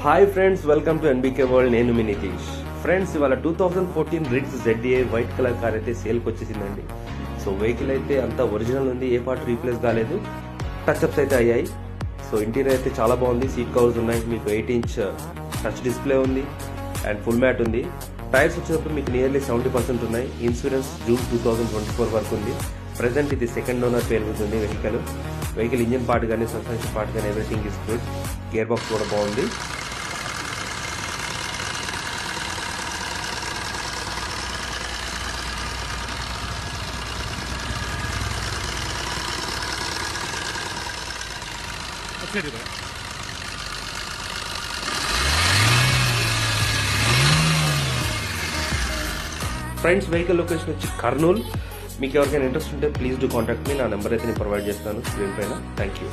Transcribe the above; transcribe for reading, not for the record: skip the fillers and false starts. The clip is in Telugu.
Hi friends, welcome to NBK world. నేను మీ నితీష్. ఫ్రెండ్స్, ఇవాళ 2014 రిడ్స్ ZDA వైట్ కలర్ కార్ అయితే సేల్కి వచ్చేసిందండి. సో వెహికల్ అయితే అంతా ఒరిజినల్ ఉంది, ఏ పార్ట్ రీప్లేస్ కాలేదు, టచ్అప్స్ అయితే అయ్యాయి. సో ఇంటీరియర్ అయితే చాలా బాగుంది, సీట్ కవర్స్ ఉన్నాయి, మీకు 8-inch టచ్ డిస్ప్లే ఉంది అండ్ ఫుల్ మ్యాట్ ఉంది. టైర్స్ వచ్చేటప్పుడు మీకు నియర్లీ 70% ఉన్నాయి. ఇన్సూరెన్స్ జూన్ 2024 వరకు ఉంది. ప్రెసెంట్ ఇది సెకండ్ ఓనర్ పేరు మీద ఉంది వెహికల్ ఇంజిన్ పార్ట్ కానీ సస్పెన్షన్ పార్ట్ కానీ everything is good. Gear box కూడా బాగుంది. ఫ్రెండ్స్, వెహికల్ లొకేషన్ వచ్చి కర్నూలు. మీకు ఎవరికైనా ఇంట్రెస్ట్ ఉంటే ప్లీజ్ డూ కాంటాక్ట్ మీ. నా నెంబర్ అయితే నేను ప్రొవైడ్ చేస్తాను స్క్రీన్ పైన. Thank you.